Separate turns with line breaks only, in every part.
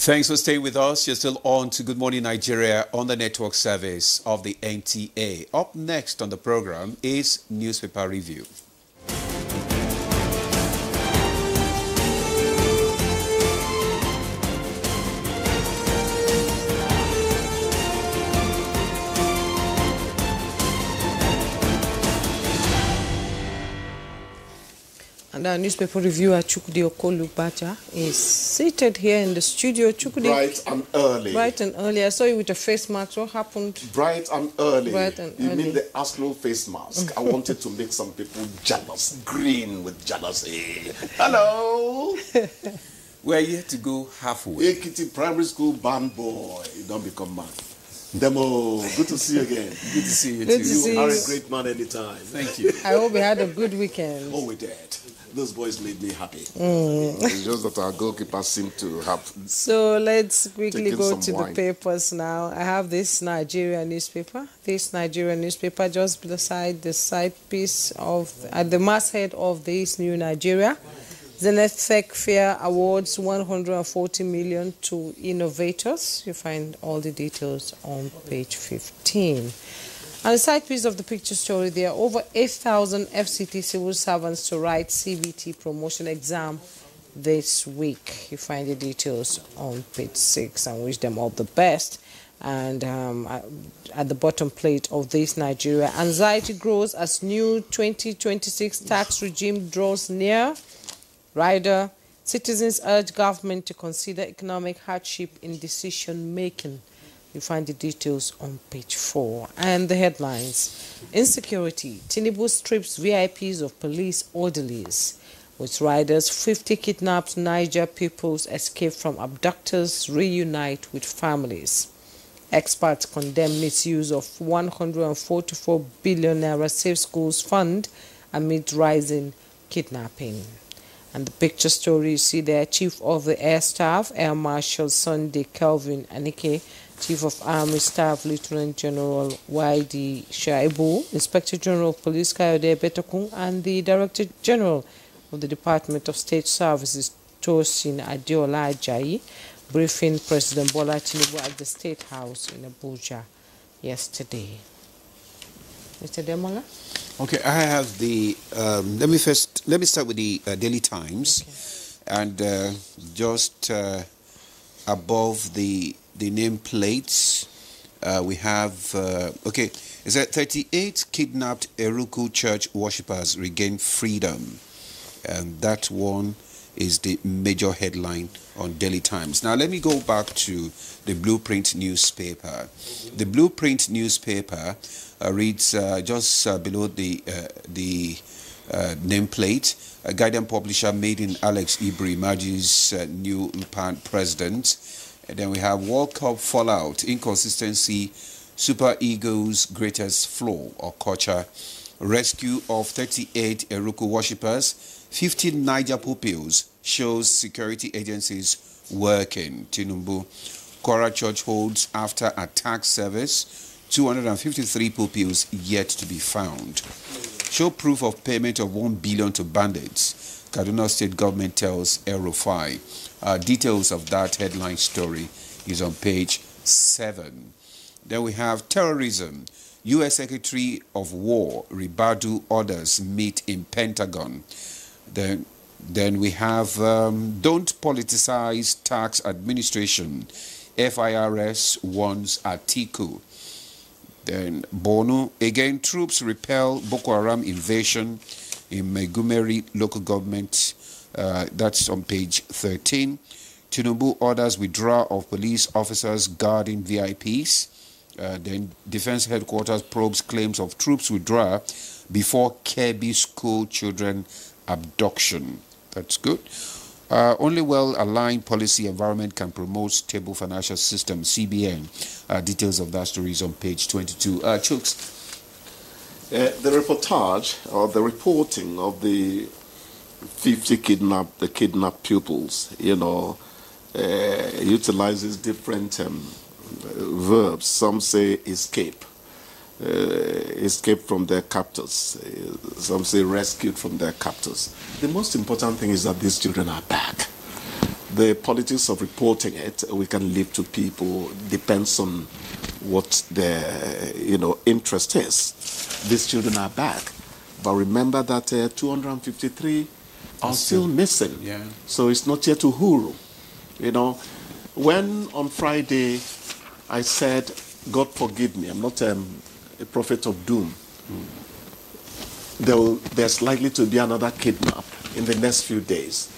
Thanks for staying with us. You're still on to Good Morning Nigeria on the network service of the NTA. Up next on the program is Newspaper Review.
And our newspaper reviewer, Chukwudi Okolubaja, is seated here in the studio. Chukwudi,
bright and early.
Bright and early. I saw you with a face mask. What happened?
Bright and early.
Bright and
you
early.
mean the Arsenal face mask? I wanted to make some people jealous, green with jealousy. Hello.
We're here to go halfway.
Ekiti Primary School band boy. You don't become mad. Demo, good to see you again.
Good to see you
Good
too.
to see
You are
you.
a great man anytime.
Thank you.
I hope you had a good weekend.
Oh, we did. Those boys made me happy. It's just that our goalkeeper seemed to have...
So let's quickly
Taking
go
some
to
wine.
the papers now. I have this Nigerian newspaper. This Nigerian newspaper just beside the side piece of, at the masthead of this new Nigeria. Zenith Tech Fair awards 140 million to innovators. You find all the details on page 15. On the side piece of the picture story, there are over 8,000 FCT civil servants to write CBT promotion exam this week. You find the details on page 6 and wish them all the best. And at the bottom plate of this Nigeria, anxiety grows as new 2026 tax regime draws near. Rider, citizens urge government to consider economic hardship in decision making. You find the details on page 4. And the headlines. Insecurity. Tinubu strips VIPs of police orderlies. With riders, 50 kidnapped Niger pupils escape from abductors reunite with families. Experts condemn misuse of 144 billion naira Safe Schools fund amid rising kidnapping. And the picture story you see there, Chief of the Air Staff, Air Marshal Sunday Kelvin Anike, Chief of Army Staff, Lieutenant General Y.D. Shaibu, Inspector General of Police Kayode Betokun, and the Director General of the Department of State Services, Tosin Adeola Ajayi, briefing President Bola Tinubu at the State House in Abuja yesterday. Mr. Demola?
Okay, I have the, let me start with the Daily Times.
Okay.
And just above the nameplates, we have, okay, is that 38 kidnapped Eruku church worshippers regain freedom. And that one is the major headline on Daily Times. Now, let me go back to the Blueprint newspaper. The Blueprint newspaper reads just below the nameplate, a guidance publisher made in Alex Ibri emerges new MPAN president. And then we have World Cup fallout, inconsistency, Super Eagles' greatest flaw or culture, rescue of 38 Eruku worshippers, 15 Niger pupils shows security agencies working. Tinubu, Kwara Church holds after attack service, 253 pupils yet to be found. Show proof of payment of 1 billion to bandits. Kaduna State government tells Aerofy. Details of that headline story is on page 7. Then we have terrorism. U.S. Secretary of War Ribadu orders meet in Pentagon. Then we have don't politicize tax administration. FIRS warns Atiku. Then Borno, again troops repel Boko Haram invasion in Megumeri local government. That's on page 13. Tinubu orders withdrawal of police officers guarding VIPs. Then Defense Headquarters probes claims of troops withdrawal before Kebbi school children abduction. That's good. Only well-aligned policy environment can promote stable financial system, CBN. Details of that story is on page 22. Chooks.
The reportage or the reporting of the 50 kidnapped pupils, utilizes different verbs. Some say escape from their captors. Some say rescued from their captors. The most important thing is that these children are back. The politics of reporting it, we can leave to people. Depends on what their, interest is. These children are back. But remember that 253 are still missing.
Yeah.
So it's not yet to Uhuru. When on Friday I said, God forgive me, I'm not a prophet of doom. There's likely to be another kidnap in the next few days.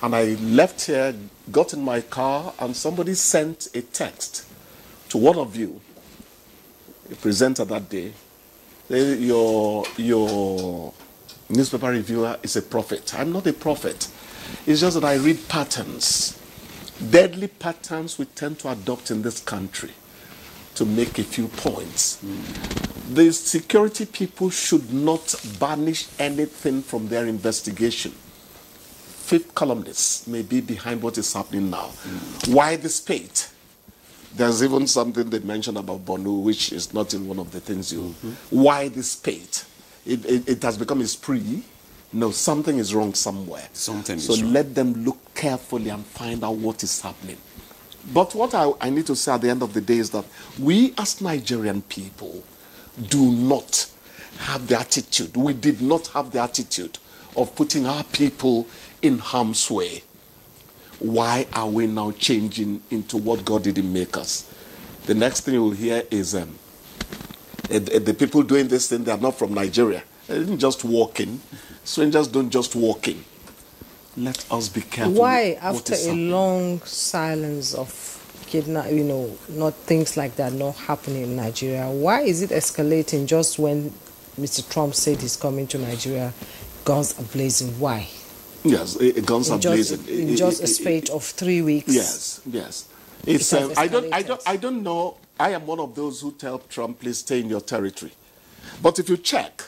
And I left here, got in my car, and somebody sent a text to one of you, a presenter that day. Your newspaper reviewer is a prophet. I'm not a prophet. It's just that I read patterns. Deadly patterns we tend to adopt in this country to make a few points. The security people should not banish anything from their investigation. Fifth columnists may be behind what is happening now. Why the spate? There's even something they mentioned about Bonu, which is not in one of the things you... Why the spate? It has become a spree. No, something is wrong somewhere.
Something is
wrong. So let them look carefully and find out what is happening. But what I need to say at the end of the day is that we as Nigerian people do not have the attitude. We did not have the attitude of putting our people in harm's way. Why are we now changing into what God didn't make us? The next thing you will hear is the people doing this thing, they are not from Nigeria. They didn't just walk in. Strangers don't just walk in. Let us be careful.
Why, after a long silence of kidnap, not things like that not happening in Nigeria, why is it escalating just when Mr. Trump said he's coming to Nigeria, guns are blazing? Why?
Yes, guns are blazing.
In just a spate of 3 weeks.
Yes. It's I don't know. I am one of those who tell Trump, please stay in your territory. But if you check,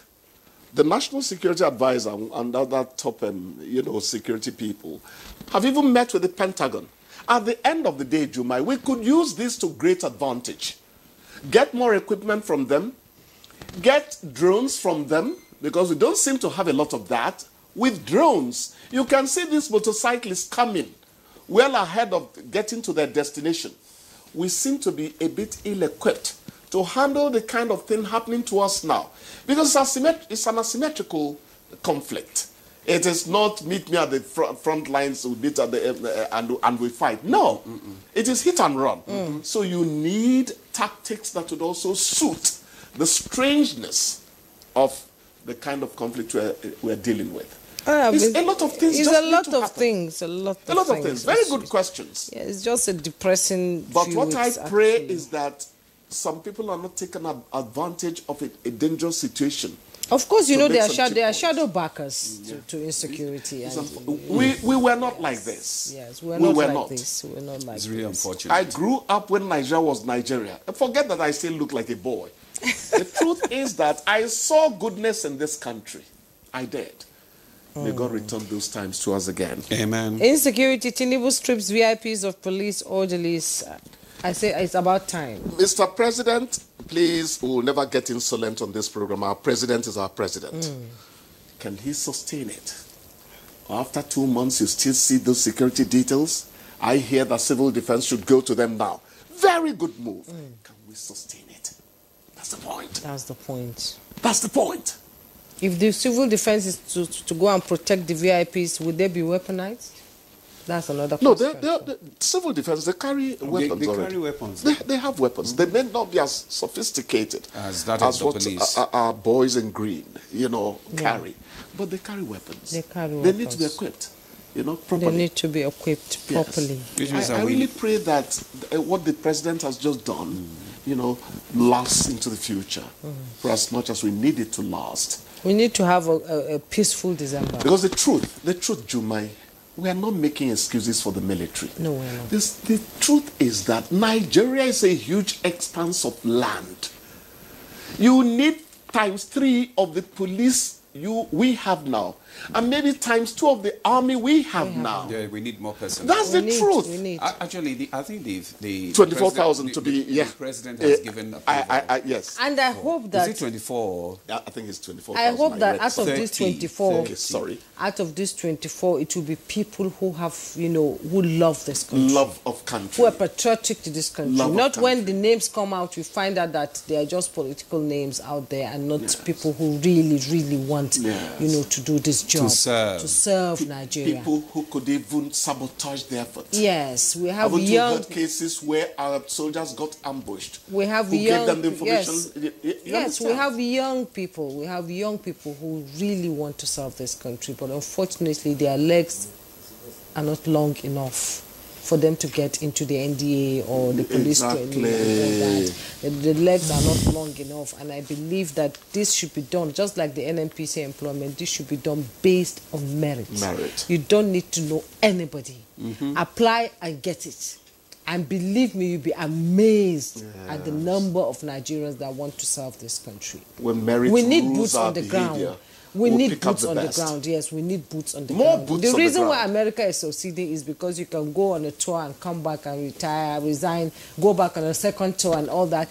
the National Security Advisor and other top security people have even met with the Pentagon. At the end of the day, Jumai, we could use this to great advantage. Get more equipment from them, get drones from them, because we don't seem to have a lot of that. With drones, you can see these motorcyclists coming well ahead of getting to their destination. We seem to be a bit ill-equipped to handle the kind of thing happening to us now. Because it's an asymmetrical conflict. It is not meet me at the front lines, we meet at the, and we fight. No, it is hit and run. So you need tactics that would also suit the strangeness of the kind of conflict we're dealing with. It's a lot of things.
It's a lot of things. A lot of things.
Very good questions.
Yeah, it's just a depressing.
But what I pray is that some people are not taking advantage of a dangerous situation.
Of course, they are shadow backers to insecurity.
We were not like this.
Yes, we were not like this.
It's really unfortunate.
I grew up when Nigeria was Nigeria. Forget that I still look like a boy. The truth is that I saw goodness in this country. I did. May God return those times to us again.
Amen.
Insecurity, Tinubu strips VIPs of police orderlies. I say it's about time.
Mr. President, please, we will never get insolent on this program. Our president is our president. Can he sustain it? After 2 months, you still see those security details? I hear that civil defense should go to them now. Very good move. Can we sustain it? That's the point.
That's the point.
That's the point.
If the civil defense is to go and protect the VIPs, would they be weaponized? That's another question.
No, the civil defense, they carry weapons
They
already.
carry weapons.
They have weapons. They may not be as sophisticated
as what police.
Our boys in green, carry. But they carry weapons. They need to be equipped, properly.
They need to be equipped properly.
Yes. I really pray that what the president has just done, lasts into the future for as much as we need it to last.
We need to have a peaceful December.
Because the truth, Jumai, we are not making excuses for the military.
No, we're not.
The truth is that Nigeria is a huge expanse of land. You need ×3 of the police we have now and maybe times 2 of the army we have now.
Yeah, we need more personnel.
That's the truth.
We need.
Actually, I think the
24,000 to be,
the president has given approval.
yes.
And I hope that...
Is it 24?
Yeah, I think it's 24,000.
I hope that out of
30,
this 24...
30.
Sorry.
Out of this 24, it will be people who have, who love this country.
Love of country.
Who are patriotic to this country.
Love of
Not when
country.
the names come out, we find out that they are just political names out there and not people who really, really want, to do this job. To serve Nigeria.
People who could even sabotage the effort.
Yes, we have
Haven't
young...
you heard cases where our soldiers got ambushed?
We have
who
young...
gave them the information?
Yes, we have young people. We have young people who really want to serve this country, but unfortunately their legs are not long enough for them to get into the NDA or the police training. The legs are not long enough, and I believe that this should be done, just like the NNPC employment, this should be done based on merit. You don't need to know anybody. Apply and get it. And believe me, you'll be amazed at the number of Nigerians that want to serve this country.
When merit
we need
rules
boots on the
behavior,
ground. We need boots on the ground. Yes, we need boots on the ground. The reason why America is succeeding is because you can go on a tour and come back and retire, resign, go back on a second tour and all that.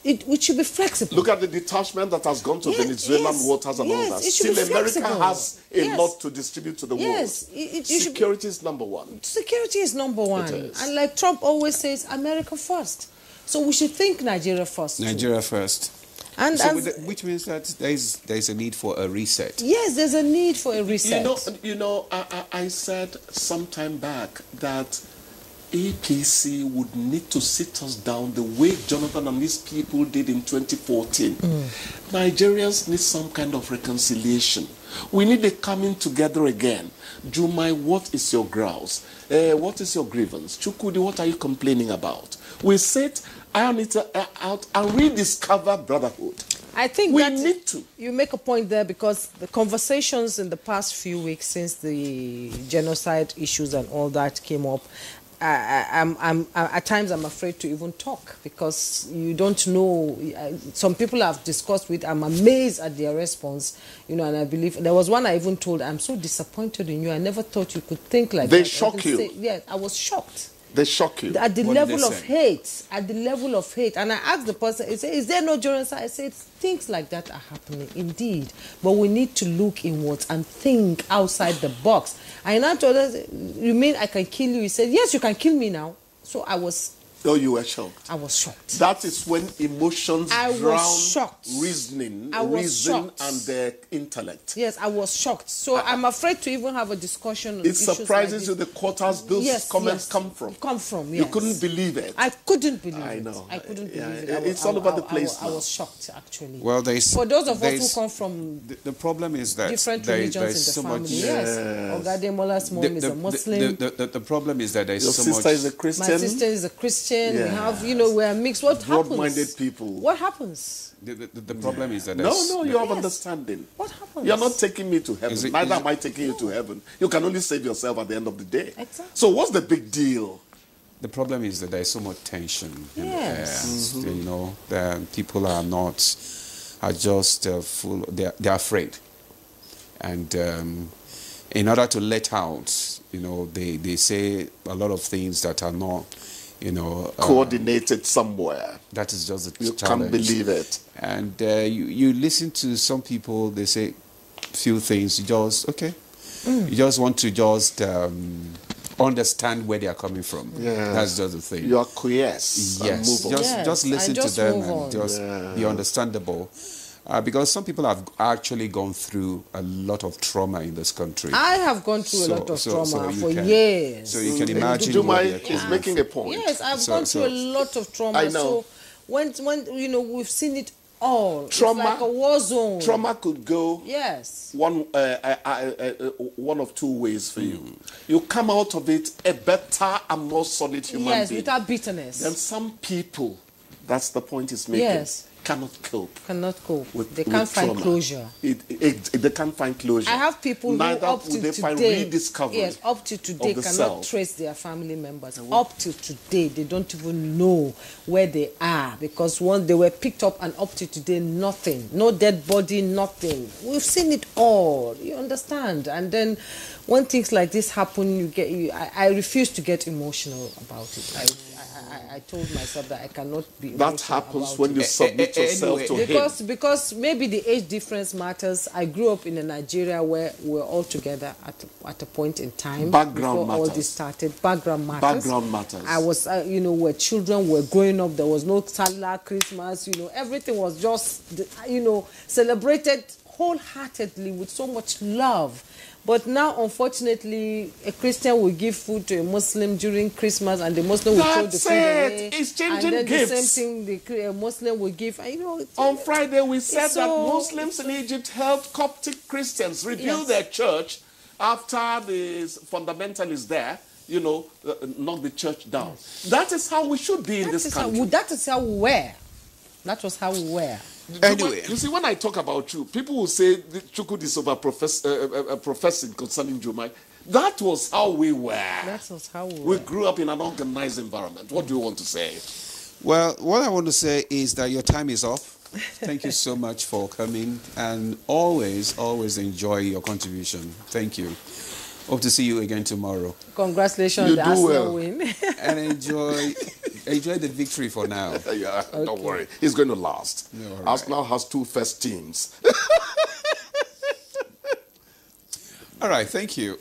It should be flexible.
Look at the detachment that has gone to Venezuelan waters and all that. Still, America has a lot to distribute to the world. Security is number one.
Security is number one. And like Trump always says, America first. So we should think Nigeria first.
Nigeria first.
And
which means that there's a need for a reset.
Yes, there's a need for a reset.
I said some time back that APC would need to sit us down the way Jonathan and his people did in 2014. Nigerians need some kind of reconciliation. We need a coming together again. Jumai, what is your grouse? What is your grievance? Chukudi, what are you complaining about? We sit, iron it out, and rediscover brotherhood.
I think
we need to.
You make a point there, because the conversations in the past few weeks since the genocide issues and all that came up, at times I'm afraid to even talk, because you don't know. Some people I've discussed with, I'm amazed at their response, and I believe there was one I even told, I'm so disappointed in you. I never thought you could think like that.
They shock you.
Yes, I was shocked.
They shock you.
At the level of hate. At the level of hate. And I asked the person, I said, is there no genocide? I said, things like that are happening, indeed. But we need to look inwards and think outside the box. And I told her, you mean I can kill you? He said, yes, you can kill me now. So I was...
Oh, you were shocked.
I was shocked.
That is when emotions drown reason
shocked.
and intellect.
Yes, I was shocked. So I'm afraid to even have a discussion on
it surprises
like
you the quarters those comments come from.
You
couldn't believe it.
I couldn't believe it.
I know.
I couldn't believe it.
It's all over the place now.
I was shocked, actually.
Well,
for those of us who come from
the problem is that
different religions in the family. Yes. Ogademola's mom is a Muslim.
The problem is that there's
so much... Your sister is a Christian.
My sister is a Christian. We have, we're mixed. What happens?
Broad-minded people.
What happens?
The problem is that
no, you have understanding.
What happens?
You're not taking me to heaven. Neither am I taking you to heaven. You can only save yourself at the end of the day.
Exactly.
So what's the big deal?
The problem is that there's so much tension in the air.
Mm-hmm.
People are just full. They're afraid, and in order to let out, they say a lot of things that are not.
Coordinated somewhere.
That is just the challenge.
You can't believe it.
And you listen to some people, they say few things. You just want to understand where they are coming from.
Yeah.
That's just the thing.
You acquiesce.
Yes. Just listen to them and just be understandable. Because some people have actually gone through a lot of trauma in this country.
I have gone through a lot of trauma for years.
So you can imagine.
Juma is making a point.
Yes, I've gone through a lot of trauma.
I know.
So when we've seen it all.
Trauma,
it's like a war zone.
Trauma could go one of two ways for you. You come out of it a better and more solid human being.
Yes, without bitterness.
Then some people, that's the point he's making.
Yes.
cannot cope.
Cannot cope.
With,
they can't find
trauma.
closure.
They can't find closure.
I have people
Neither
who up
will
to
they find
today,
rediscovery
yes, up to today
of the
cannot
self.
trace their family members. Up to today, they don't even know where they are, because once they were picked up and up to today, nothing, no dead body, nothing. We've seen it all. You understand? And then when things like this happen, I refuse to get emotional about it. I told myself that I cannot be emotional.
That happens when you submit yourself to him.
Because maybe the age difference matters. I grew up in a Nigeria where we're all together at a point in time.
Background
before
matters.
All this started. Background matters.
Background matters.
I was, where children were growing up, there was no Salah, Christmas, everything was just, celebrated wholeheartedly with so much love. But now, unfortunately, a Christian will give food to a Muslim during Christmas, and the Muslim will throw the food away.
It's changing
and then
gifts.
The same thing the Muslim will give.
On Friday, we said that Muslims in Egypt helped Coptic Christians rebuild their church after the fundamentalists there, knocked the church down. Yes. That is how we should be in this country.
That is how we were. That was how we were.
Anyway,
you see, when I talk about you, people will say Chukwudi is over professing concerning Jumai. That was how we were.
That was how we were.
We grew up in an organized environment. What do you want to say?
Well, what I want to say is that your time is up. Thank you so much for coming, and always enjoy your contribution. Thank you. Hope to see you again tomorrow.
Congratulations on the Arsenal win.
And enjoy the victory for now.
Yeah, okay. Don't worry. It's going to last.
No, right.
Arsenal has 2 first teams.
All right, thank you.